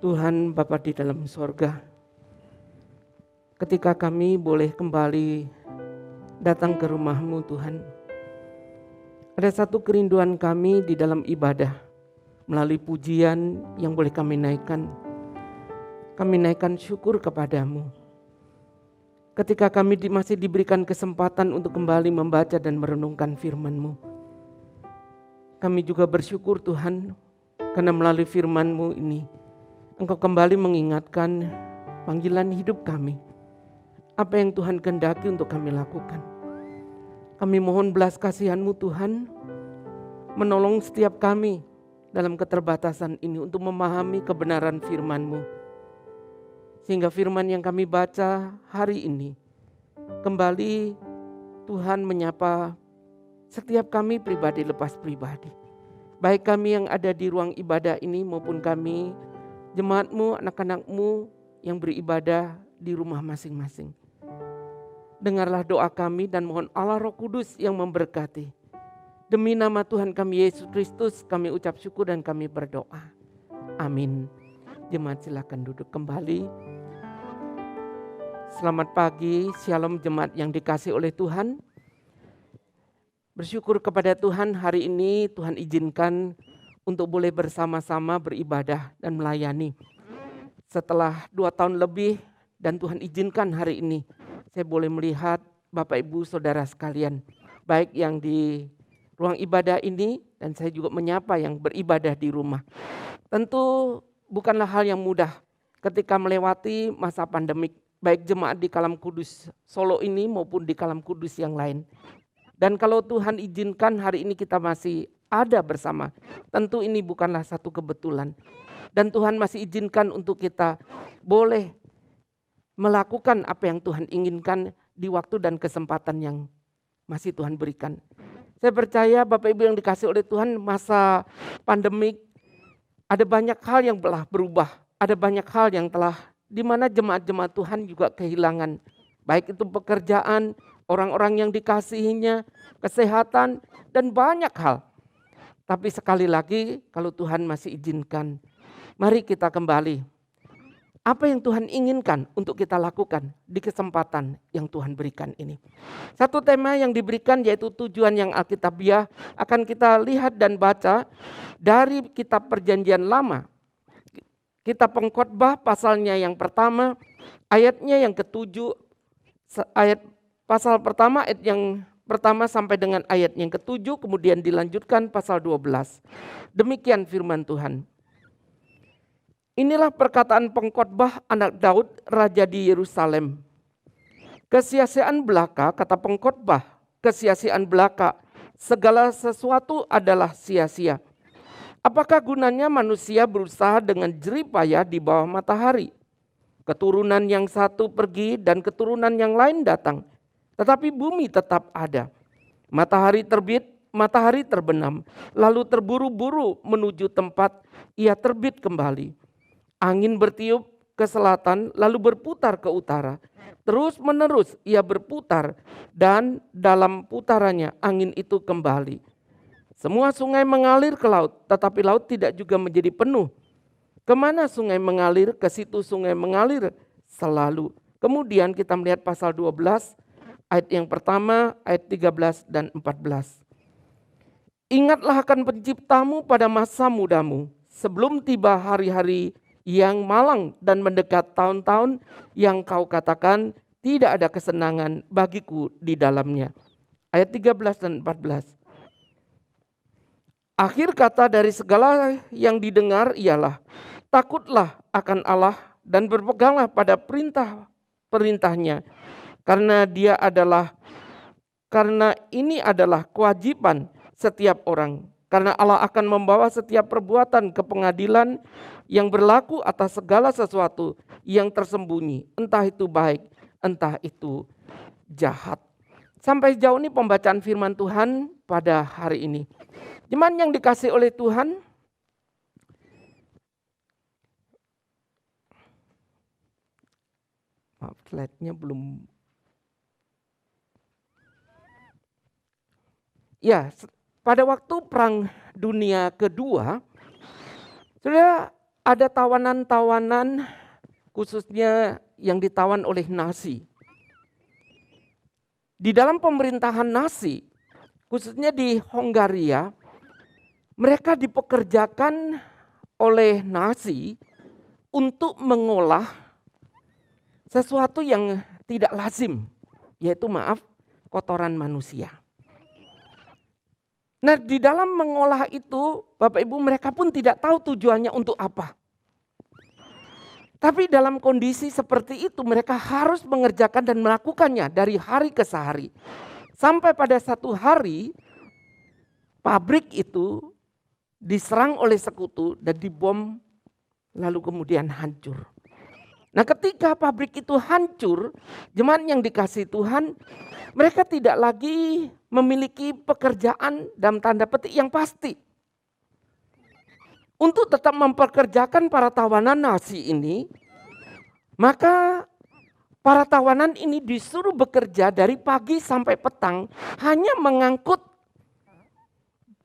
Tuhan Bapa di dalam sorga, ketika kami boleh kembali datang ke rumah-Mu Tuhan, ada satu kerinduan kami di dalam ibadah, melalui pujian yang boleh kami naikkan syukur kepadamu. Ketika kami masih diberikan kesempatan untuk kembali membaca dan merenungkan firman-Mu, kami juga bersyukur Tuhan, karena melalui firman-Mu ini, Engkau kembali mengingatkan panggilan hidup kami. Apa yang Tuhan kehendaki untuk kami lakukan. Kami mohon belas kasihan-Mu Tuhan, menolong setiap kami dalam keterbatasan ini untuk memahami kebenaran firman-Mu. Sehingga firman yang kami baca hari ini, kembali Tuhan menyapa setiap kami pribadi lepas pribadi. Baik kami yang ada di ruang ibadah ini maupun kami jemaat-Mu, anak-anak-Mu yang beribadah di rumah masing-masing. Dengarlah doa kami dan mohon Allah Roh Kudus yang memberkati. Demi nama Tuhan kami Yesus Kristus kami ucap syukur dan kami berdoa. Amin. Jemaat silakan duduk kembali. Selamat pagi, shalom jemaat yang dikasihi oleh Tuhan. Bersyukur kepada Tuhan hari ini Tuhan izinkan untuk boleh bersama-sama beribadah dan melayani. Setelah 2 tahun lebih dan Tuhan izinkan hari ini saya boleh melihat Bapak Ibu Saudara sekalian, baik yang di ruang ibadah ini dan saya juga menyapa yang beribadah di rumah. Tentu bukanlah hal yang mudah ketika melewati masa pandemik, baik jemaat di Kalam Kudus Solo ini maupun di Kalam Kudus yang lain. Dan kalau Tuhan izinkan hari ini kita masih ada bersama, tentu ini bukanlah satu kebetulan. Dan Tuhan masih izinkan untuk kita boleh melakukan apa yang Tuhan inginkan di waktu dan kesempatan yang masih Tuhan berikan. Saya percaya Bapak Ibu yang dikasihi oleh Tuhan, masa pandemik ada banyak hal yang telah berubah. Ada banyak hal yang telah di mana jemaat-jemaat Tuhan juga kehilangan. Baik itu pekerjaan, orang-orang yang dikasihinya, kesehatan, dan banyak hal. Tapi sekali lagi kalau Tuhan masih izinkan, mari kita kembali. Apa yang Tuhan inginkan untuk kita lakukan di kesempatan yang Tuhan berikan ini. Satu tema yang diberikan yaitu tujuan yang alkitabiah akan kita lihat dan baca dari kitab Perjanjian Lama. Kitab Pengkhotbah pasalnya yang pertama, ayatnya yang ke-7, pasal pertama ayat yang pertama sampai dengan ayat yang ke-7, kemudian dilanjutkan pasal 12. Demikian firman Tuhan. Inilah perkataan pengkhotbah anak Daud, raja di Yerusalem. Kesia-siaan belaka, kata pengkhotbah, kesia-siaan belaka, segala sesuatu adalah sia-sia. Apakah gunanya manusia berusaha dengan jerih payah di bawah matahari? Keturunan yang satu pergi dan keturunan yang lain datang, tetapi bumi tetap ada. Matahari terbit, matahari terbenam, lalu terburu-buru menuju tempat ia terbit kembali. Angin bertiup ke selatan, lalu berputar ke utara. Terus menerus ia berputar dan dalam putarannya angin itu kembali. Semua sungai mengalir ke laut, tetapi laut tidak juga menjadi penuh. Kemana sungai mengalir, ke situ sungai mengalir selalu. Kemudian kita melihat pasal 12, ayat yang pertama, ayat 13 dan 14. Ingatlah akan penciptamu pada masa mudamu, sebelum tiba hari-hari yang malang dan mendekat tahun-tahun yang kau katakan tidak ada kesenangan bagiku di dalamnya. Ayat 13 dan 14. Akhir kata dari segala yang didengar ialah takutlah akan Allah dan berpeganglah pada perintah-perintahnya, karena ini adalah kewajiban setiap orang. Karena Allah akan membawa setiap perbuatan ke pengadilan yang berlaku atas segala sesuatu yang tersembunyi, entah itu baik, entah itu jahat. Sampai sejauh ini pembacaan firman Tuhan pada hari ini. Jemaat yang dikasihi oleh Tuhan, maaf slide-nya belum. Ya, pada waktu Perang Dunia Kedua, saudara, ada tawanan-tawanan khususnya yang ditawan oleh Nazi. Di dalam pemerintahan Nazi, khususnya di Hongaria, mereka dipekerjakan oleh Nazi untuk mengolah sesuatu yang tidak lazim, yaitu kotoran manusia. Nah, di dalam mengolah itu, Bapak Ibu, mereka pun tidak tahu tujuannya untuk apa. Tapi dalam kondisi seperti itu mereka harus mengerjakan dan melakukannya dari hari ke hari. Sampai pada satu hari pabrik itu diserang oleh sekutu dan dibom lalu kemudian hancur. Nah, ketika pabrik itu hancur, jemaat yang dikasihi Tuhan, mereka tidak lagi memiliki pekerjaan dalam tanda petik yang pasti. Untuk tetap mempekerjakan para tawanan Nazi ini, maka para tawanan ini disuruh bekerja dari pagi sampai petang hanya mengangkut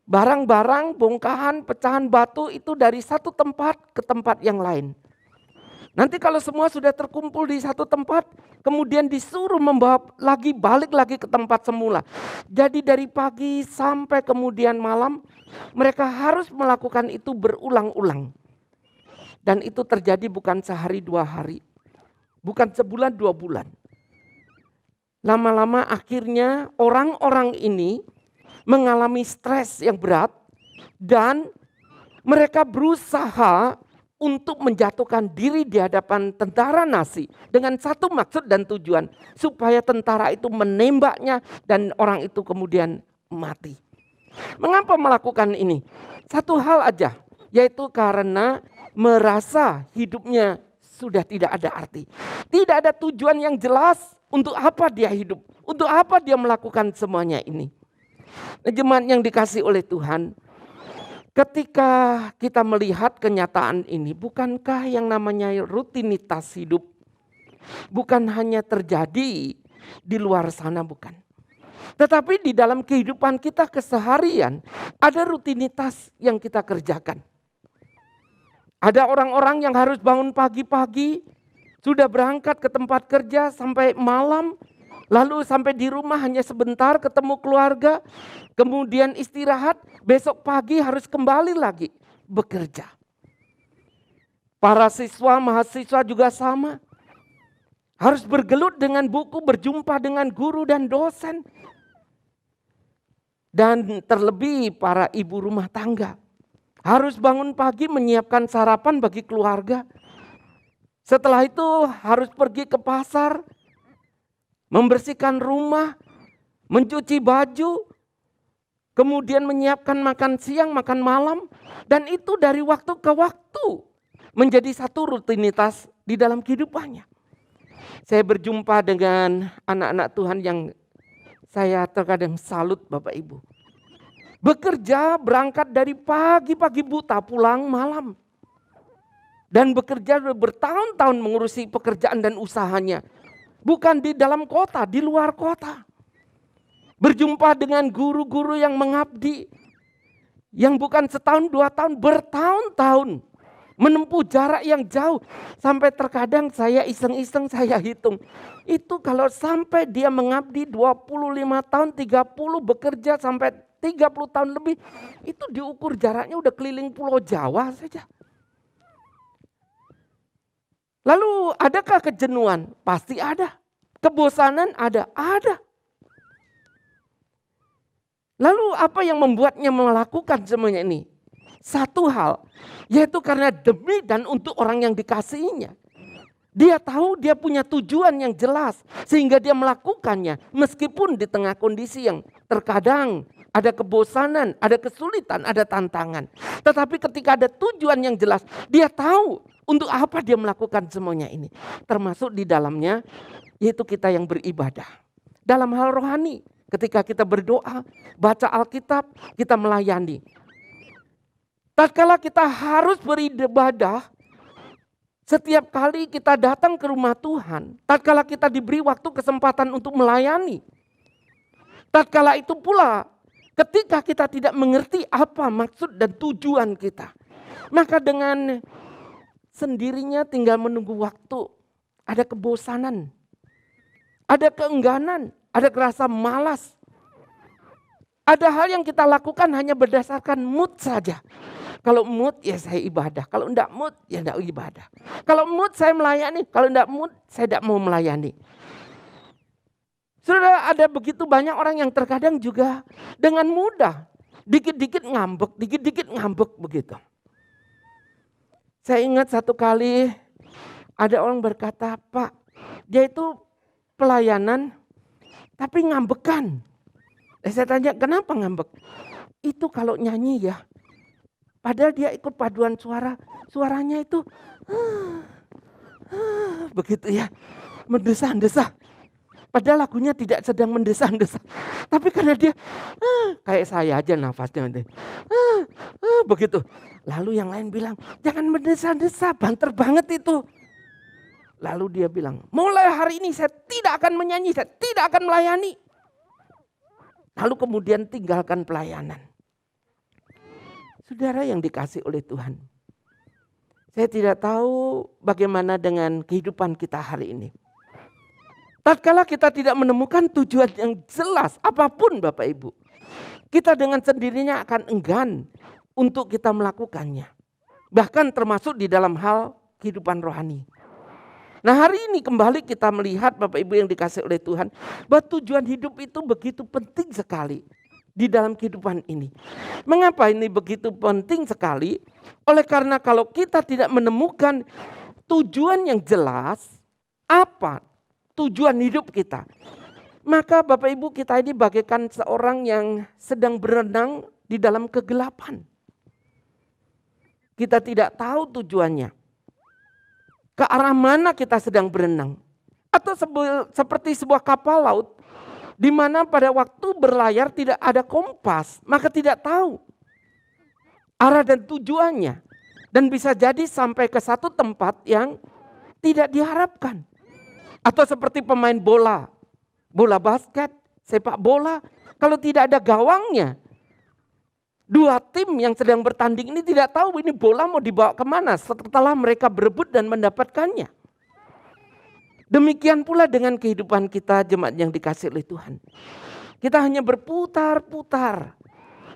barang-barang, bongkahan, pecahan batu itu dari satu tempat ke tempat yang lain. Nanti kalau semua sudah terkumpul di satu tempat, kemudian disuruh membawa lagi, balik lagi ke tempat semula. Jadi dari pagi sampai kemudian malam, mereka harus melakukan itu berulang-ulang. Dan itu terjadi bukan sehari 2 hari, bukan sebulan 2 bulan. Lama-lama akhirnya orang-orang ini mengalami stres yang berat dan mereka berusaha untuk menjatuhkan diri di hadapan tentara Nazi dengan satu maksud dan tujuan, supaya tentara itu menembaknya dan orang itu kemudian mati. Mengapa melakukan ini? Satu hal aja, yaitu karena merasa hidupnya sudah tidak ada arti. Tidak ada tujuan yang jelas untuk apa dia hidup, untuk apa dia melakukan semuanya ini. Jemaat yang dikasihi oleh Tuhan, ketika kita melihat kenyataan ini, bukankah yang namanya rutinitas hidup bukan hanya terjadi di luar sana, bukan. Tetapi di dalam kehidupan kita keseharian ada rutinitas yang kita kerjakan. Ada orang-orang yang harus bangun pagi-pagi, sudah berangkat ke tempat kerja sampai malam, lalu sampai di rumah hanya sebentar ketemu keluarga, kemudian istirahat, besok pagi harus kembali lagi bekerja. Para siswa, mahasiswa juga sama. Harus bergelut dengan buku, berjumpa dengan guru dan dosen. Dan terlebih para ibu rumah tangga. Harus bangun pagi menyiapkan sarapan bagi keluarga. Setelah itu harus pergi ke pasar, membersihkan rumah, mencuci baju, kemudian menyiapkan makan siang, makan malam, dan itu dari waktu ke waktu menjadi satu rutinitas di dalam kehidupannya. Saya berjumpa dengan anak-anak Tuhan yang saya terkadang salut, Bapak Ibu. Bekerja berangkat dari pagi-pagi buta, pulang malam. Dan bekerja bertahun-tahun mengurusi pekerjaan dan usahanya. Bukan di dalam kota, di luar kota. Berjumpa dengan guru-guru yang mengabdi. Yang bukan setahun, 2 tahun, bertahun-tahun. Menempuh jarak yang jauh. Sampai terkadang saya iseng-iseng saya hitung. Itu kalau sampai dia mengabdi 25 tahun, 30 bekerja sampai 30 tahun lebih. Itu diukur jaraknya udah keliling Pulau Jawa saja. Lalu adakah kejenuhan? Pasti ada. Kebosanan ada. Lalu apa yang membuatnya melakukan semuanya ini? Satu hal, yaitu karena demi dan untuk orang yang dikasihinya. Dia tahu dia punya tujuan yang jelas sehingga dia melakukannya meskipun di tengah kondisi yang terkadang ada kebosanan, ada kesulitan, ada tantangan. Tetapi ketika ada tujuan yang jelas, dia tahu untuk apa dia melakukan semuanya ini. Termasuk di dalamnya yaitu kita yang beribadah. Dalam hal rohani, ketika kita berdoa, baca Alkitab, kita melayani. Tatkala kita harus beribadah, setiap kali kita datang ke rumah Tuhan, tatkala kita diberi waktu kesempatan untuk melayani, tatkala itu pula ketika kita tidak mengerti apa maksud dan tujuan kita, maka dengan sendirinya tinggal menunggu waktu. Ada kebosanan, ada keengganan, ada rasa malas. Ada hal yang kita lakukan hanya berdasarkan mood saja. Kalau mood ya saya ibadah, kalau enggak mood ya enggak ibadah. Kalau mood saya melayani, kalau enggak mood saya enggak mau melayani. Saudara, ada begitu banyak orang yang terkadang juga dengan mudah dikit-dikit ngambek begitu. Saya ingat satu kali ada orang berkata, "Pak, dia itu pelayanan tapi ngambekan." Saya tanya, "Kenapa ngambek?" "Itu kalau nyanyi ya, padahal dia ikut paduan suara, suaranya itu begitu ya, mendesah-desah. Padahal lagunya tidak sedang mendesah-desah. Tapi karena dia kayak saya aja nafasnya. Begitu. Lalu yang lain bilang, "Jangan mendesah-desah, banter banget itu." Lalu dia bilang, "Mulai hari ini saya tidak akan menyanyi, saya tidak akan melayani." Lalu kemudian tinggalkan pelayanan. Saudara yang dikasih oleh Tuhan, saya tidak tahu bagaimana dengan kehidupan kita hari ini. Tatkala kita tidak menemukan tujuan yang jelas apapun Bapak Ibu, kita dengan sendirinya akan enggan untuk kita melakukannya. Bahkan termasuk di dalam hal kehidupan rohani. Nah, hari ini kembali kita melihat Bapak Ibu yang dikasih oleh Tuhan, bahwa tujuan hidup itu begitu penting sekali di dalam kehidupan ini. Mengapa ini begitu penting sekali? Oleh karena kalau kita tidak menemukan tujuan yang jelas, apa tujuan hidup kita, maka Bapak Ibu kita ini bagaikan seorang yang sedang berenang di dalam kegelapan. Kita tidak tahu tujuannya. Ke arah mana kita sedang berenang. Atau seperti sebuah kapal laut, di mana pada waktu berlayar tidak ada kompas, maka tidak tahu arah dan tujuannya. Dan bisa jadi sampai ke satu tempat yang tidak diharapkan. Atau seperti pemain bola, bola basket, sepak bola, kalau tidak ada gawangnya, dua tim yang sedang bertanding ini tidak tahu ini bola mau dibawa kemana setelah mereka berebut dan mendapatkannya. Demikian pula dengan kehidupan kita jemaat yang dikasih oleh Tuhan. Kita hanya berputar-putar.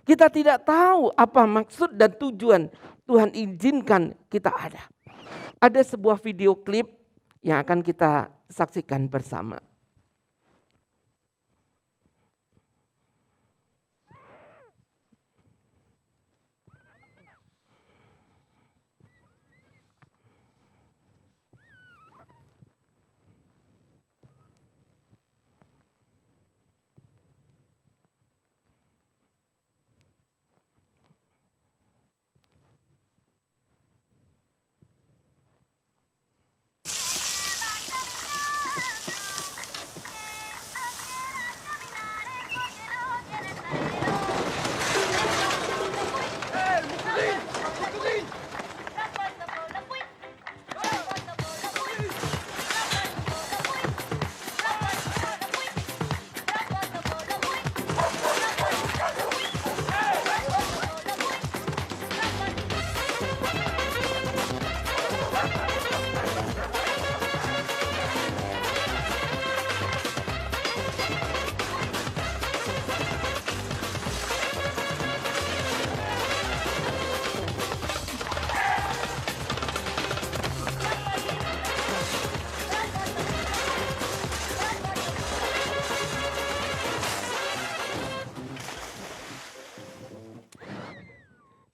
Kita tidak tahu apa maksud dan tujuan Tuhan izinkan kita ada. Ada sebuah video klip yang akan kita saksikan bersama.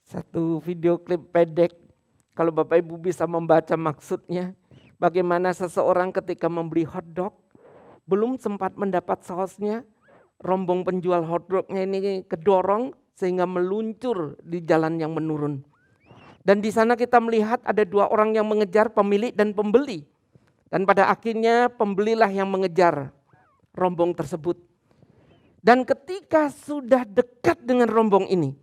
Satu video klip pendek, kalau Bapak Ibu bisa membaca maksudnya, bagaimana seseorang ketika membeli hotdog, belum sempat mendapat sausnya, rombong penjual hotdognya ini kedorong sehingga meluncur di jalan yang menurun. Dan di sana kita melihat ada dua orang yang mengejar, pemilik dan pembeli. Dan pada akhirnya pembelilah yang mengejar rombong tersebut. Dan ketika sudah dekat dengan rombong ini,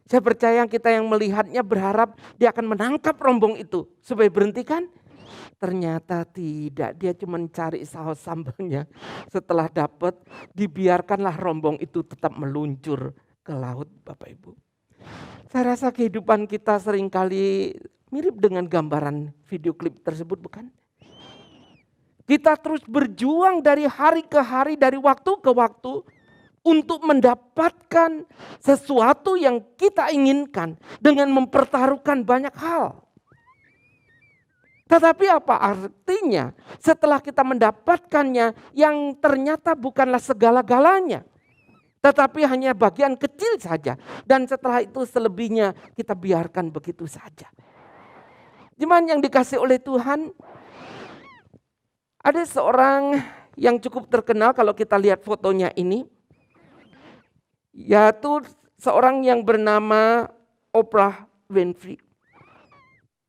saya percaya kita yang melihatnya berharap dia akan menangkap rombong itu supaya berhentikan. Ternyata tidak, dia cuma cari saus sambalnya. Setelah dapat, dibiarkanlah rombong itu tetap meluncur ke laut Bapak Ibu. Saya rasa kehidupan kita seringkali Mirip dengan gambaran video klip tersebut bukan? Kita terus berjuang dari hari ke hari, dari waktu ke waktu untuk mendapatkan sesuatu yang kita inginkan dengan mempertaruhkan banyak hal. Tetapi apa artinya setelah kita mendapatkannya yang ternyata bukanlah segala-galanya, tetapi hanya bagian kecil saja. Dan setelah itu selebihnya kita biarkan begitu saja. Jemaat yang dikasih oleh Tuhan, ada seorang yang cukup terkenal kalau kita lihat fotonya ini, yaitu seorang yang bernama Oprah Winfrey.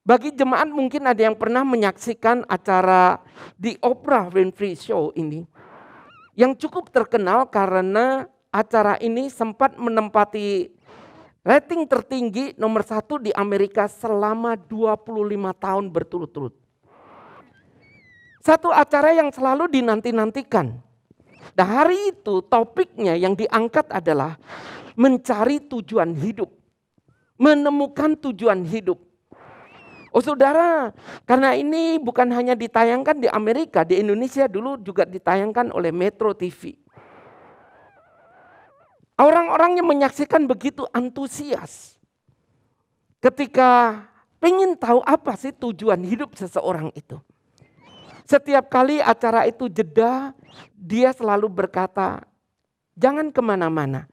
Bagi jemaat mungkin ada yang pernah menyaksikan acara di Oprah Winfrey Show ini, yang cukup terkenal karena acara ini sempat menempati rating tertinggi nomor 1 di Amerika selama 25 tahun berturut-turut. Satu acara yang selalu dinanti-nantikan. Nah hari itu topiknya yang diangkat adalah mencari tujuan hidup. Menemukan tujuan hidup. Oh saudara, karena ini bukan hanya ditayangkan di Amerika, di Indonesia dulu juga ditayangkan oleh Metro TV. Orang-orang yang menyaksikan begitu antusias ketika pengen tahu apa sih tujuan hidup seseorang itu. Setiap kali acara itu jeda, dia selalu berkata, jangan kemana-mana,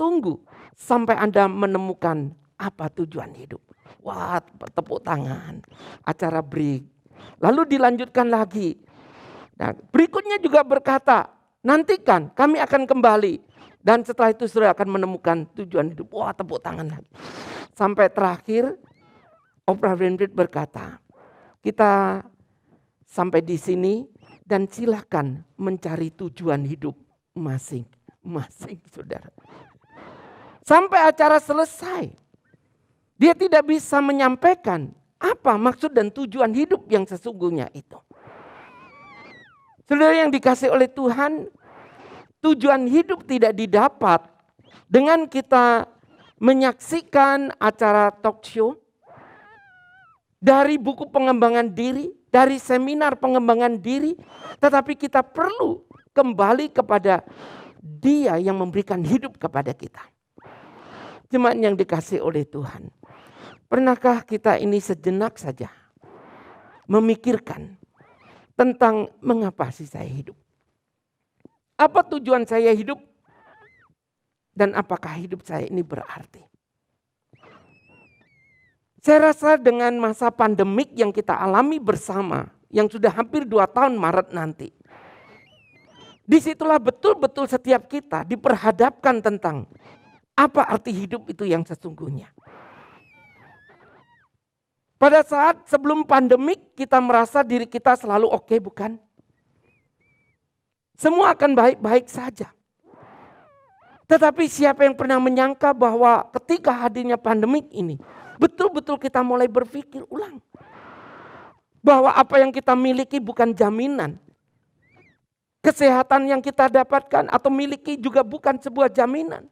tunggu sampai Anda menemukan apa tujuan hidup. Wah, tepuk tangan, acara break. Lalu dilanjutkan lagi. Nah, berikutnya juga berkata, nantikan kami akan kembali. Dan setelah itu saudara akan menemukan tujuan hidup. Wah, tepuk tangan lagi. Sampai terakhir, Oprah Winfrey berkata, kita sampai di sini dan silakan mencari tujuan hidup masing-masing saudara. Sampai acara selesai, dia tidak bisa menyampaikan apa maksud dan tujuan hidup yang sesungguhnya itu. Saudara yang dikasih oleh Tuhan, tujuan hidup tidak didapat dengan kita menyaksikan acara talk show, dari buku pengembangan diri, dari seminar pengembangan diri, tetapi kita perlu kembali kepada Dia yang memberikan hidup kepada kita. Jemaat yang dikasih oleh Tuhan, pernahkah kita ini sejenak saja memikirkan tentang mengapa sih saya hidup? Apa tujuan saya hidup? Dan apakah hidup saya ini berarti? Saya rasa dengan masa pandemik yang kita alami bersama, yang sudah hampir 2 tahun Maret nanti. Disitulah betul-betul setiap kita diperhadapkan tentang apa arti hidup itu yang sesungguhnya. Pada saat sebelum pandemik kita merasa diri kita selalu oke, bukan? Semua akan baik-baik saja. Tetapi siapa yang pernah menyangka bahwa ketika hadirnya pandemik ini, betul-betul kita mulai berpikir ulang. Bahwa apa yang kita miliki bukan jaminan. Kesehatan yang kita dapatkan atau miliki juga bukan sebuah jaminan.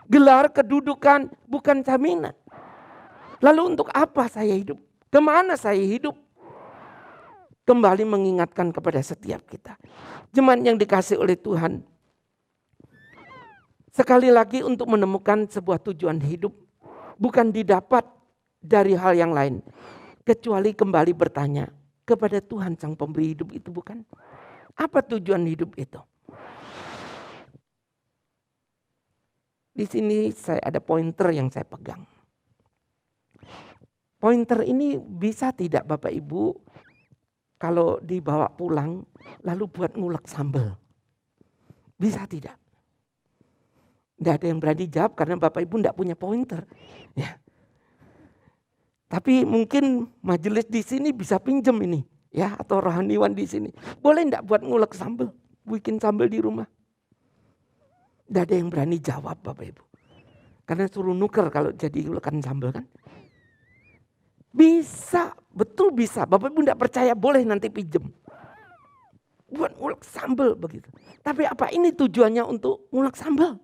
Gelar kedudukan bukan jaminan. Lalu untuk apa saya hidup? Kemana saya hidup? Kembali mengingatkan kepada setiap kita. Jemaat yang dikasih oleh Tuhan. Sekali lagi untuk menemukan sebuah tujuan hidup bukan didapat dari hal yang lain. Kecuali kembali bertanya kepada Tuhan Sang Pemberi hidup itu, bukan? Apa tujuan hidup itu? Di sini saya ada pointer yang saya pegang. Pointer ini bisa tidak Bapak Ibu kalau dibawa pulang lalu buat ngulek sambal? Bisa tidak? Tidak ada yang berani jawab karena Bapak Ibu tidak punya pointer. Ya. Tapi mungkin majelis di sini bisa pinjam ini, ya, atau rohaniwan di sini. Boleh tidak buat ngulek sambal, bikin sambal di rumah? Tidak ada yang berani jawab Bapak Ibu. Karena suruh nuker kalau jadi ulekan sambal kan. Bisa, betul bisa. Bapak Ibu tidak percaya boleh nanti pinjam. Buat ngulek sambal begitu. Tapi apa ini tujuannya untuk ngulek sambal?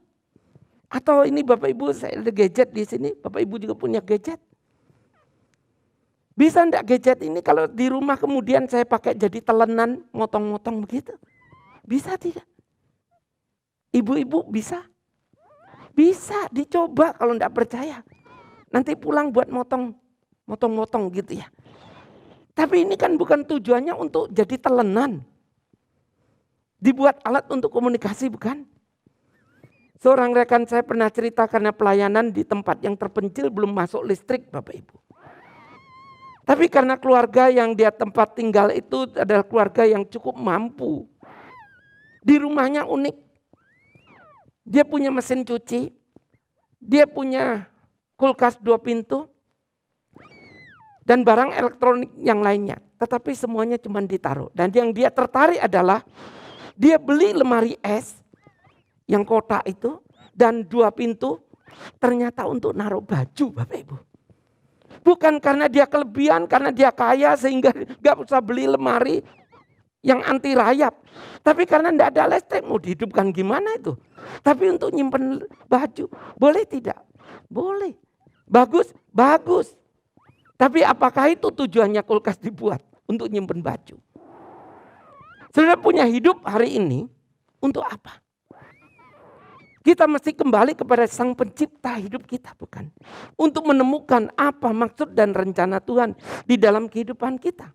Atau ini Bapak Ibu, saya ada gadget di sini, Bapak Ibu juga punya gadget. Bisa enggak gadget ini kalau di rumah kemudian saya pakai jadi telenan, motong-motong begitu? Bisa tidak? Ibu-ibu bisa? Bisa dicoba kalau enggak percaya. Nanti pulang buat motong-motong gitu ya. Tapi ini kan bukan tujuannya untuk jadi telenan. Dibuat alat untuk komunikasi bukan? Seorang rekan saya pernah cerita karena pelayanan di tempat yang terpencil belum masuk listrik Bapak Ibu. Tapi karena keluarga yang dia tempat tinggal itu adalah keluarga yang cukup mampu. Di rumahnya unik. Dia punya mesin cuci. Dia punya kulkas 2 pintu. Dan barang elektronik yang lainnya. Tetapi semuanya cuma ditaruh. Dan yang dia tertarik adalah dia beli lemari es yang kotak itu. Dan 2 pintu ternyata untuk naruh baju Bapak Ibu. Bukan karena dia kelebihan, karena dia kaya sehingga gak usah beli lemari yang anti rayap. Tapi karena tidak ada listrik, mau dihidupkan gimana itu. Tapi untuk nyimpen baju, boleh tidak? Boleh. Bagus? Bagus. Tapi apakah itu tujuannya kulkas dibuat? Untuk nyimpen baju. Saudara punya hidup hari ini untuk apa? Kita mesti kembali kepada Sang Pencipta hidup kita, bukan? Untuk menemukan apa maksud dan rencana Tuhan di dalam kehidupan kita.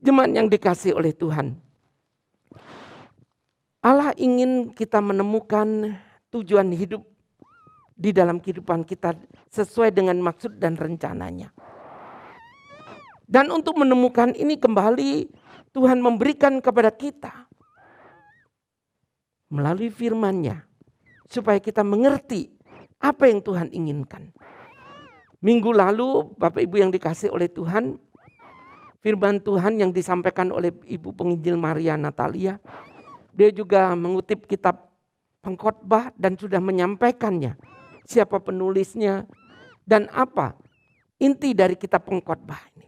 Jemaat yang dikasihi oleh Tuhan. Allah ingin kita menemukan tujuan hidup di dalam kehidupan kita sesuai dengan maksud dan rencananya. Dan untuk menemukan ini kembali Tuhan memberikan kepada kita melalui firman-Nya supaya kita mengerti apa yang Tuhan inginkan. Minggu lalu Bapak Ibu yang dikasihi oleh Tuhan, firman Tuhan yang disampaikan oleh Ibu Penginjil Maria Natalia, dia juga mengutip kitab Pengkhotbah dan sudah menyampaikannya. Siapa penulisnya dan apa inti dari kitab Pengkhotbah ini.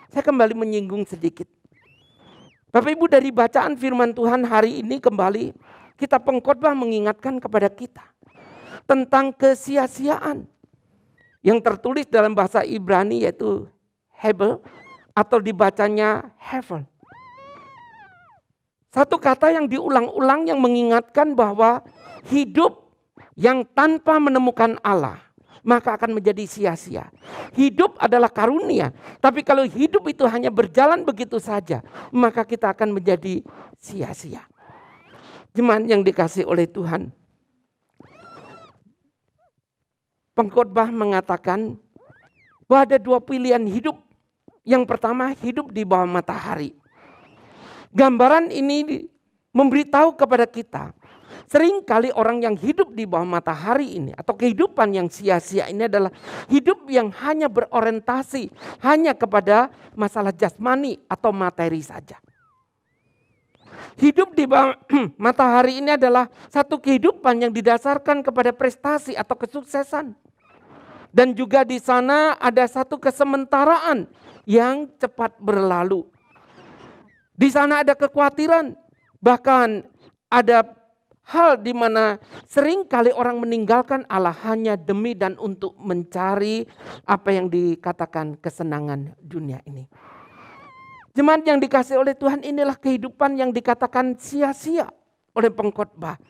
Saya kembali menyinggung sedikit. Bapak Ibu dari bacaan firman Tuhan hari ini kembali kitab Pengkhotbah mengingatkan kepada kita tentang kesia-siaan yang tertulis dalam bahasa Ibrani yaitu Hebel atau dibacanya Hevel. Satu kata yang diulang-ulang yang mengingatkan bahwa hidup yang tanpa menemukan Allah maka akan menjadi sia-sia. Hidup adalah karunia, tapi kalau hidup itu hanya berjalan begitu saja, maka kita akan menjadi sia-sia. Jemaat yang dikasihi oleh Tuhan. Pengkhotbah mengatakan bahwa ada 2 pilihan hidup. Yang pertama hidup di bawah matahari. Gambaran ini memberitahu kepada kita. Seringkali orang yang hidup di bawah matahari ini atau kehidupan yang sia-sia ini adalah hidup yang hanya berorientasi hanya kepada masalah jasmani atau materi saja. Hidup di bawah matahari ini adalah satu kehidupan yang didasarkan kepada prestasi atau kesuksesan. Dan juga di sana ada satu kesementaraan yang cepat berlalu. Di sana ada kekhawatiran, bahkan ada hal di mana seringkali orang meninggalkan Allah hanya demi dan untuk mencari apa yang dikatakan kesenangan dunia ini. Jemaat yang dikasihi oleh Tuhan, inilah kehidupan yang dikatakan sia-sia oleh pengkhotbah.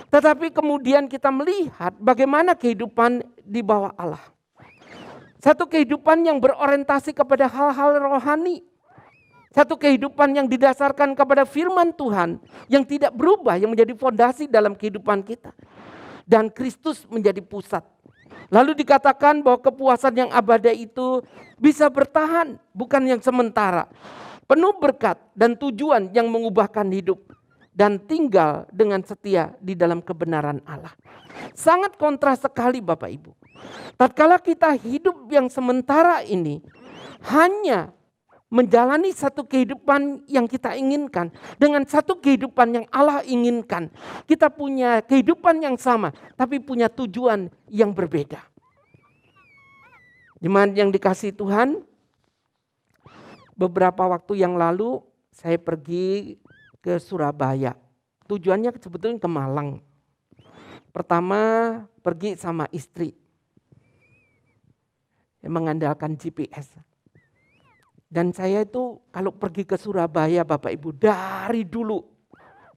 Tetapi kemudian kita melihat bagaimana kehidupan di bawah Allah. Satu kehidupan yang berorientasi kepada hal-hal rohani. Satu kehidupan yang didasarkan kepada firman Tuhan yang tidak berubah, yang menjadi fondasi dalam kehidupan kita. Dan Kristus menjadi pusat. Lalu dikatakan bahwa kepuasan yang abadi itu bisa bertahan, bukan yang sementara. Penuh berkat dan tujuan yang mengubahkan hidup. Dan tinggal dengan setia di dalam kebenaran Allah. Sangat kontras sekali Bapak Ibu. Tatkala kita hidup yang sementara ini hanya menjalani satu kehidupan yang kita inginkan dengan satu kehidupan yang Allah inginkan. Kita punya kehidupan yang sama tapi punya tujuan yang berbeda. Jemaat yang dikasihi Tuhan, beberapa waktu yang lalu saya pergi ke Surabaya. Tujuannya sebetulnya ke Malang. Pertama pergi sama istri. mengandalkan GPS. Dan saya itu kalau pergi ke Surabaya Bapak Ibu dari dulu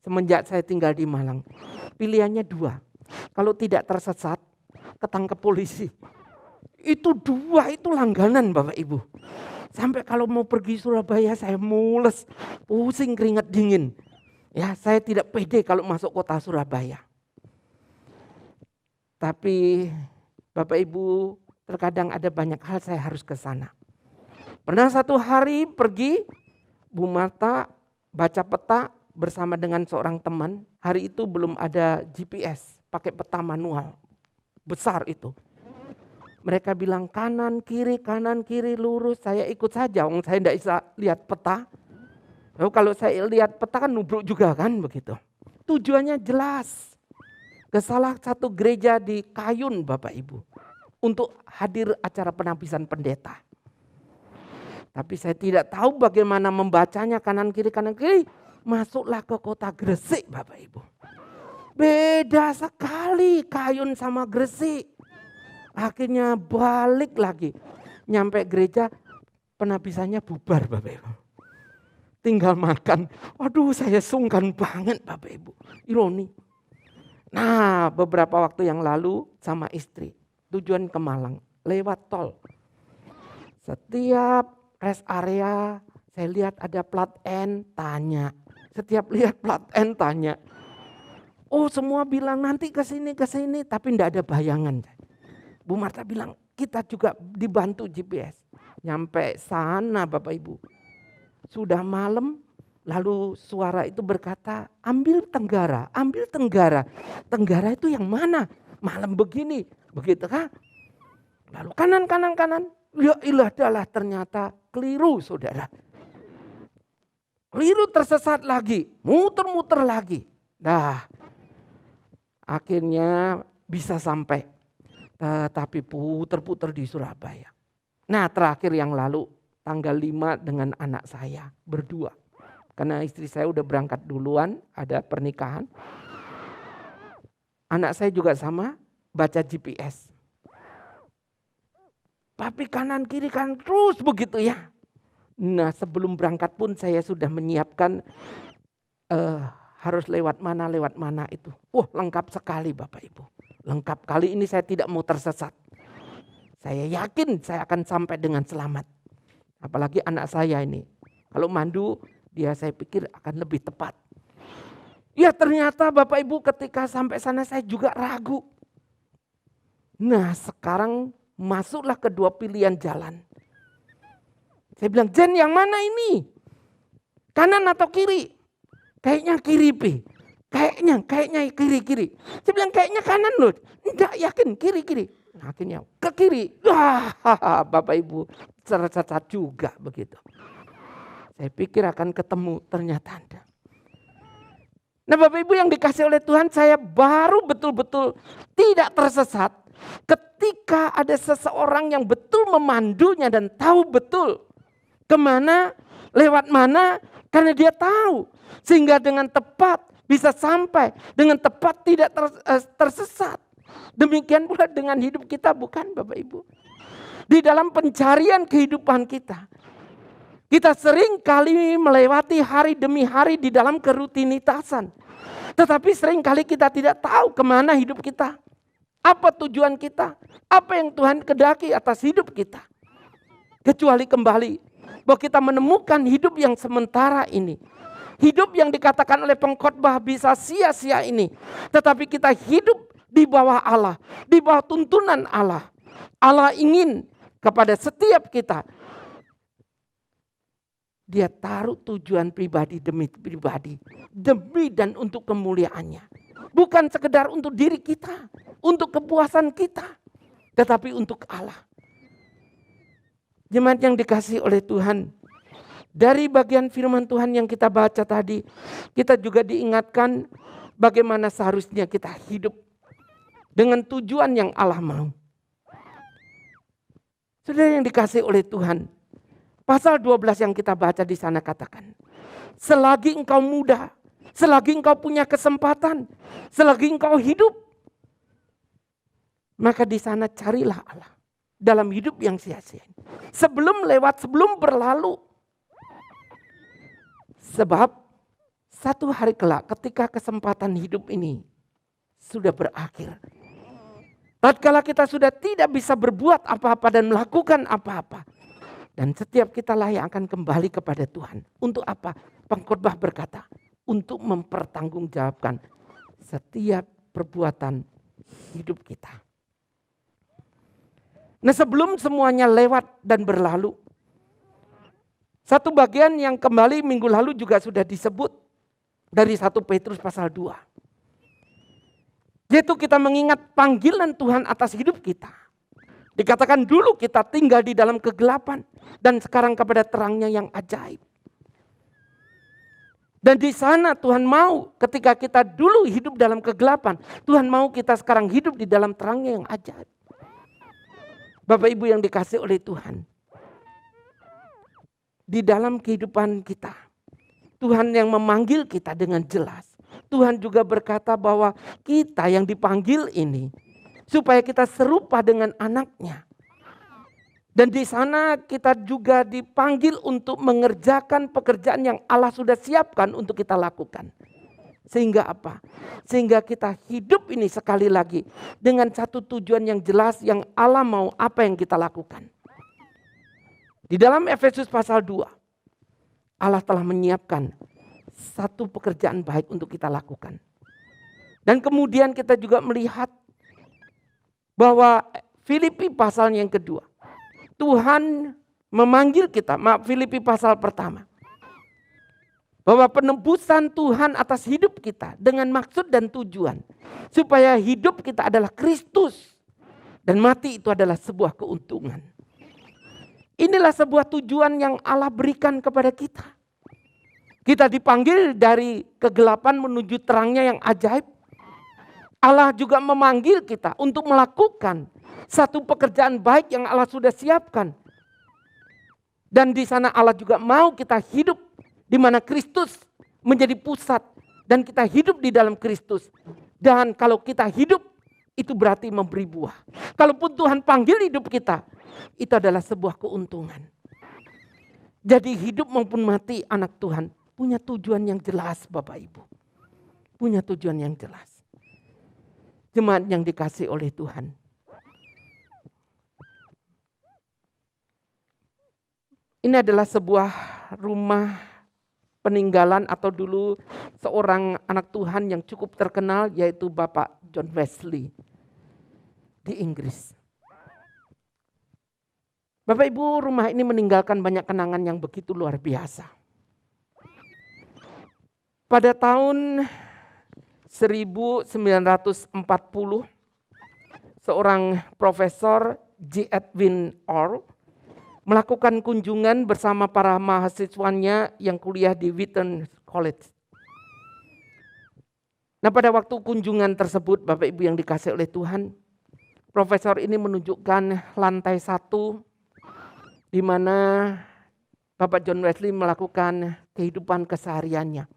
semenjak saya tinggal di Malang, pilihannya dua. Kalau tidak tersesat, ketangkep polisi. Itu dua itu langganan Bapak Ibu. Sampai kalau mau pergi Surabaya saya mules, pusing keringat dingin. Ya, saya tidak pede kalau masuk kota Surabaya. Tapi Bapak Ibu, terkadang ada banyak hal saya harus ke sana. Pernah satu hari pergi, Bu Marta baca peta bersama dengan seorang teman. Hari itu belum ada GPS, pakai peta manual. Besar itu. Mereka bilang kanan kiri lurus, saya ikut saja. Saya tidak bisa lihat peta. Lalu kalau saya lihat peta kan nubruk juga kan begitu. Tujuannya jelas. Ke salah satu gereja di Kayun Bapak Ibu. Untuk hadir acara penabisan pendeta. Tapi saya tidak tahu bagaimana membacanya kanan kiri. Masuklah ke kota Gresik Bapak Ibu. Beda sekali Kayun sama Gresik. Akhirnya balik lagi. Nyampe gereja penabisannya bubar Bapak Ibu. Tinggal makan. Waduh saya sungkan banget Bapak Ibu. Ironi. Nah beberapa waktu yang lalu sama istri. Tujuan ke Malang. Lewat tol. Setiap rest area, saya lihat ada plat N, tanya. Setiap lihat plat N, tanya. Oh semua bilang nanti ke sini, tapi enggak ada bayangan. Bu Marta bilang kita juga dibantu GPS. Nyampe sana Bapak Ibu. Sudah malam, lalu suara itu berkata, ambil Tenggara. Tenggara itu yang mana? Malam begini, begitu kan? Lalu kanan. Ya ilah adalah ternyata keliru saudara. Keliru tersesat lagi, muter-muter lagi. Nah akhirnya bisa sampai. Tapi puter-puter di Surabaya. Nah terakhir yang lalu tanggal 5 dengan anak saya berdua. Karena istri saya udah berangkat duluan, ada pernikahan. Anak saya juga sama, baca GPS. Tapi kanan kiri kan terus begitu ya. Nah sebelum berangkat pun saya sudah menyiapkan harus lewat mana itu. Wah lengkap sekali Bapak Ibu. Lengkap, kali ini saya tidak mau tersesat. Saya yakin saya akan sampai dengan selamat. Apalagi anak saya ini. Kalau mandu dia saya pikir akan lebih tepat. Ya ternyata Bapak Ibu ketika sampai sana saya juga ragu. Nah sekarang masuklah kedua pilihan jalan. Saya bilang, Jen yang mana ini? Kanan atau kiri? Kayaknya kiri, Pi. Kayaknya kiri. Saya bilang, kayaknya kanan loh. Enggak yakin, kiri. Akhirnya ke kiri. Wah, Bapak Ibu, tersesat juga begitu. Saya pikir akan ketemu, ternyata ada. Nah Bapak Ibu yang dikasih oleh Tuhan, saya baru betul-betul tidak tersesat. Ketika ada seseorang yang betul memandunya dan tahu betul kemana, lewat mana, karena dia tahu. Sehingga dengan tepat bisa sampai, dengan tepat tidak tersesat. Demikian pula dengan hidup kita bukan Bapak Ibu. Di dalam pencarian kehidupan kita. Kita sering kali melewati hari demi hari di dalam kerutinitasan. Tetapi sering kali kita tidak tahu kemana hidup kita. Apa tujuan kita? Apa yang Tuhan kehendaki atas hidup kita? Kecuali kembali bahwa kita menemukan hidup yang sementara ini. Hidup yang dikatakan oleh pengkhotbah bisa sia-sia ini. Tetapi kita hidup di bawah Allah. Di bawah tuntunan Allah. Allah ingin kepada setiap kita. Dia taruh tujuan pribadi demi pribadi. Demi dan untuk kemuliaannya. Bukan sekedar untuk diri kita. Untuk kepuasan kita. Tetapi untuk Allah. Jemaat yang dikasihi oleh Tuhan. Dari bagian firman Tuhan yang kita baca tadi. Kita juga diingatkan bagaimana seharusnya kita hidup. Dengan tujuan yang Allah mau. Saudara yang dikasihi oleh Tuhan. Pasal 12 yang kita baca di sana katakan. Selagi engkau muda. Selagi engkau punya kesempatan. Selagi engkau hidup. Maka di sana carilah Allah. dalam hidup yang sia-sia. Sebelum lewat, sebelum berlalu. Sebab satu hari kelak ketika kesempatan hidup ini sudah berakhir. Tatkala kita sudah tidak bisa berbuat apa-apa dan melakukan apa-apa. Dan setiap kitalah yang akan kembali kepada Tuhan. Untuk apa? Pengkhotbah berkata, untuk mempertanggungjawabkan setiap perbuatan hidup kita. Nah, sebelum semuanya lewat dan berlalu, satu bagian yang kembali minggu lalu juga sudah disebut dari 1 Petrus pasal 2. Yaitu kita mengingat panggilan Tuhan atas hidup kita. Dikatakan dulu kita tinggal di dalam kegelapan dan sekarang kepada terangnya yang ajaib. Dan di sana Tuhan mau ketika kita dulu hidup dalam kegelapan, Tuhan mau kita sekarang hidup di dalam terangnya yang ajaib. Bapak Ibu yang dikasih oleh Tuhan. Di dalam kehidupan kita, Tuhan yang memanggil kita dengan jelas. Tuhan juga berkata bahwa kita yang dipanggil ini supaya kita serupa dengan anaknya. Dan di sana kita juga dipanggil untuk mengerjakan pekerjaan yang Allah sudah siapkan untuk kita lakukan. Sehingga apa? Sehingga kita hidup ini sekali lagi dengan satu tujuan yang jelas yang Allah mau apa yang kita lakukan. Di dalam Efesus pasal 2, Allah telah menyiapkan satu pekerjaan baik untuk kita lakukan. Dan kemudian kita juga melihat bahwa Filipi pasal yang kedua, Tuhan memanggil kita, Filipi pasal pertama, bahwa penebusan Tuhan atas hidup kita dengan maksud dan tujuan, supaya hidup kita adalah Kristus dan mati itu adalah sebuah keuntungan. Inilah sebuah tujuan yang Allah berikan kepada kita. Kita dipanggil dari kegelapan menuju terangnya yang ajaib. Allah juga memanggil kita untuk melakukan satu pekerjaan baik yang Allah sudah siapkan. Dan di sana Allah juga mau kita hidup di mana Kristus menjadi pusat dan kita hidup di dalam Kristus. Dan kalau kita hidup itu berarti memberi buah. Kalaupun Tuhan panggil hidup kita, itu adalah sebuah keuntungan. Jadi hidup maupun mati anak Tuhan punya tujuan yang jelas Bapak Ibu. Punya tujuan yang jelas. Jemaat yang dikasih oleh Tuhan. Ini adalah sebuah rumah peninggalan atau dulu seorang anak Tuhan yang cukup terkenal yaitu Bapak John Wesley di Inggris. Bapak Ibu, rumah ini meninggalkan banyak kenangan yang begitu luar biasa. Pada tahun 1940, seorang profesor J. Edwin Orr melakukan kunjungan bersama para mahasiswanya yang kuliah di Wheaton College. Nah, pada waktu kunjungan tersebut, Bapak Ibu yang dikasih oleh Tuhan, profesor ini menunjukkan lantai 1 di mana Bapak John Wesley melakukan kehidupan kesehariannya.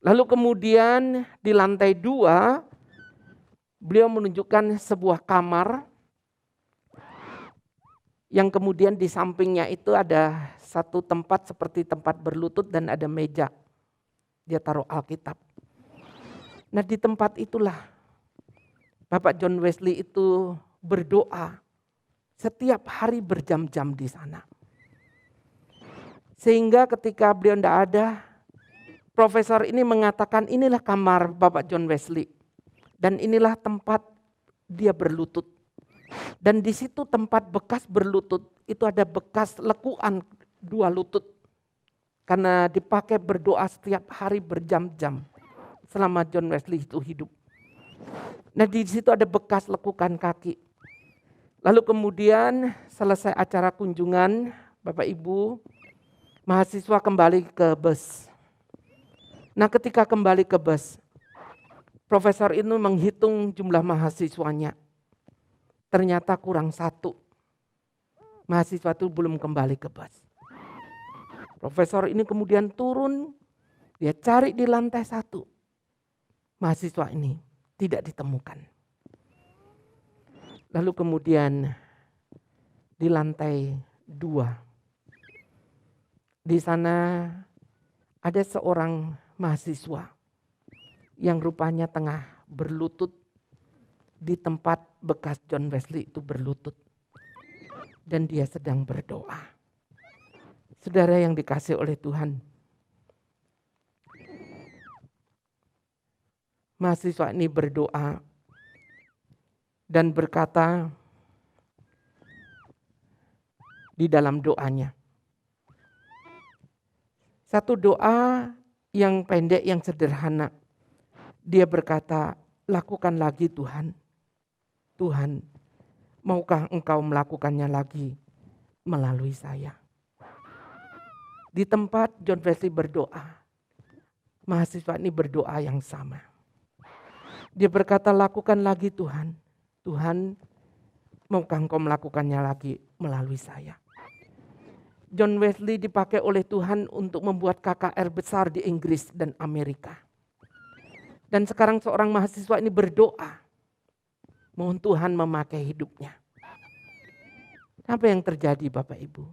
Lalu kemudian di lantai 2, beliau menunjukkan sebuah kamar yang kemudian di sampingnya itu ada satu tempat seperti tempat berlutut dan ada meja. Dia taruh Alkitab. Nah, di tempat itulah Bapak John Wesley itu berdoa setiap hari berjam-jam di sana. Sehingga ketika beliau tidak ada, profesor ini mengatakan inilah kamar Bapak John Wesley. Dan inilah tempat dia berlutut. Dan di situ tempat bekas berlutut itu ada bekas lekuan 2 lutut. Karena dipakai berdoa setiap hari berjam-jam selama John Wesley itu hidup. Nah, di situ ada bekas lekukan kaki. Lalu kemudian selesai acara kunjungan, Bapak Ibu, mahasiswa kembali ke bus. Nah, ketika kembali ke bus, profesor itu menghitung jumlah mahasiswanya. Ternyata kurang 1. Mahasiswa itu belum kembali ke bus. Profesor ini kemudian turun, dia cari di lantai 1. Mahasiswa ini tidak ditemukan. Lalu kemudian di lantai 2, di sana ada seorang mahasiswa yang rupanya tengah berlutut di tempat bekas John Wesley itu berlutut. Dan dia sedang berdoa. Saudara yang dikasihi oleh Tuhan, mahasiswa ini berdoa dan berkata di dalam doanya. Satu doa yang pendek, yang sederhana. Dia berkata, lakukan lagi Tuhan. Tuhan, maukah Engkau melakukannya lagi melalui saya? Di tempat John Wesley berdoa, mahasiswa ini berdoa yang sama. Dia berkata, lakukan lagi Tuhan. Tuhan, maukah Engkau melakukannya lagi melalui saya? John Wesley dipakai oleh Tuhan untuk membuat KKR besar di Inggris dan Amerika. Dan sekarang seorang mahasiswa ini berdoa, mohon Tuhan memakai hidupnya. Apa yang terjadi Bapak Ibu?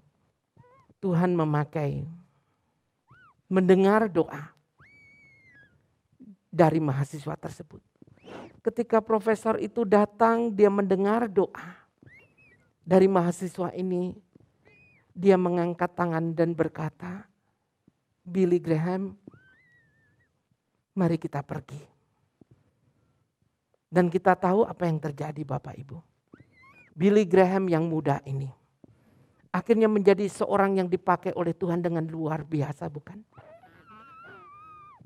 Tuhan mendengar doa dari mahasiswa tersebut. Ketika profesor itu datang, dia mendengar doa dari mahasiswa ini. Dia mengangkat tangan dan berkata, Billy Graham, mari kita pergi. Dan kita tahu apa yang terjadi Bapak Ibu. Billy Graham yang muda ini akhirnya menjadi seorang yang dipakai oleh Tuhan dengan luar biasa, bukan?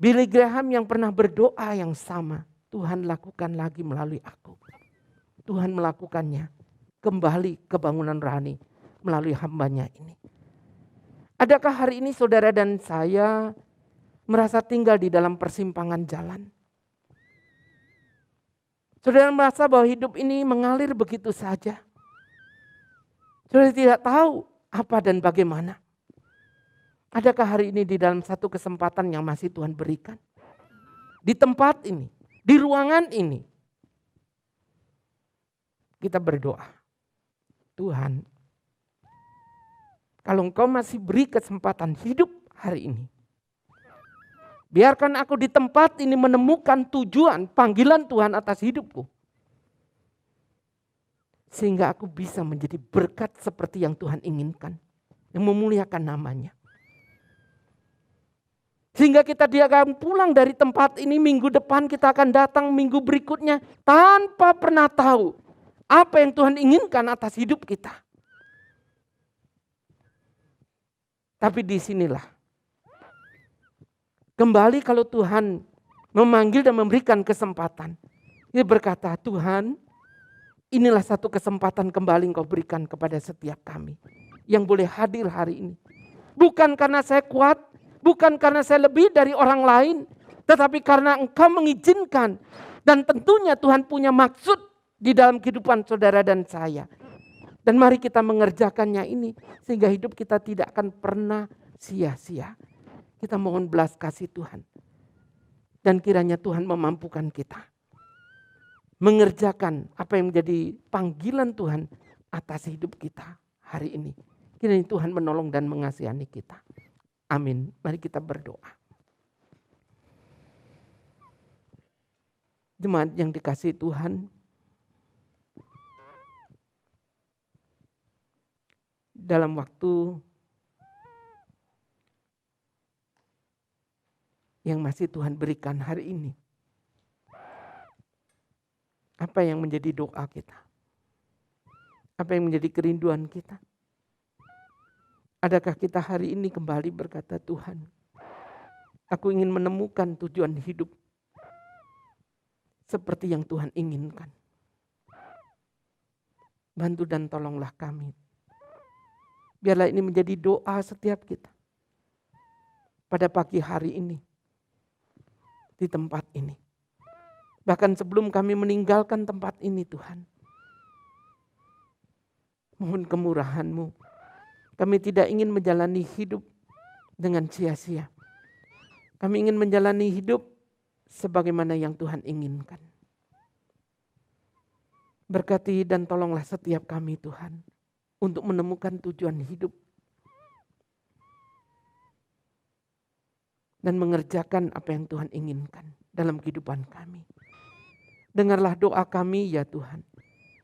Billy Graham yang pernah berdoa yang sama, Tuhan lakukan lagi melalui aku. Tuhan melakukannya kembali ke bangunan rohani melalui hambanya ini. Adakah hari ini saudara dan saya merasa tinggal di dalam persimpangan jalan? Saudara merasa bahwa hidup ini mengalir begitu saja. Saudara tidak tahu apa dan bagaimana. Adakah hari ini di dalam satu kesempatan yang masih Tuhan berikan? Di tempat ini, di ruangan ini. Kita berdoa. Tuhan, kalau Engkau masih beri kesempatan hidup hari ini. Biarkan aku di tempat ini menemukan tujuan, panggilan Tuhan atas hidupku. Sehingga aku bisa menjadi berkat seperti yang Tuhan inginkan. Yang memuliakan namanya. Sehingga kita akan pulang dari tempat ini, minggu depan kita akan datang minggu berikutnya. Tanpa pernah tahu apa yang Tuhan inginkan atas hidup kita. Tapi disinilah. Kembali kalau Tuhan memanggil dan memberikan kesempatan. Dia berkata, Tuhan, inilah satu kesempatan kembali Engkau berikan kepada setiap kami. Yang boleh hadir hari ini. Bukan karena saya kuat, bukan karena saya lebih dari orang lain. Tetapi karena Engkau mengizinkan. Dan tentunya Tuhan punya maksud di dalam kehidupan saudara dan saya. Dan mari kita mengerjakannya ini. Sehingga hidup kita tidak akan pernah sia-sia. Kita mohon belas kasih Tuhan. Dan kiranya Tuhan memampukan kita. Mengerjakan apa yang menjadi panggilan Tuhan atas hidup kita hari ini. Kiranya Tuhan menolong dan mengasihani kita. Amin. Mari kita berdoa. Jemaat yang dikasihi Tuhan. Dalam waktu yang masih Tuhan berikan hari ini. Apa yang menjadi doa kita? Apa yang menjadi kerinduan kita? Adakah kita hari ini kembali berkata, Tuhan, aku ingin menemukan tujuan hidup seperti yang Tuhan inginkan. Bantu dan tolonglah kami. Biarlah ini menjadi doa setiap kita. Pada pagi hari ini. Di tempat ini. Bahkan sebelum kami meninggalkan tempat ini Tuhan. Mohon kemurahan-Mu. Kami tidak ingin menjalani hidup dengan sia-sia. Kami ingin menjalani hidup sebagaimana yang Tuhan inginkan. Berkati dan tolonglah setiap kami Tuhan untuk menemukan tujuan hidup dan mengerjakan apa yang Tuhan inginkan dalam kehidupan kami. Dengarlah doa kami ya Tuhan,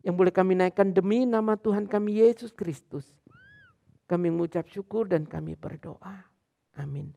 yang boleh kami naikkan demi nama Tuhan kami Yesus Kristus. Kami mengucap syukur dan kami berdoa. Amin.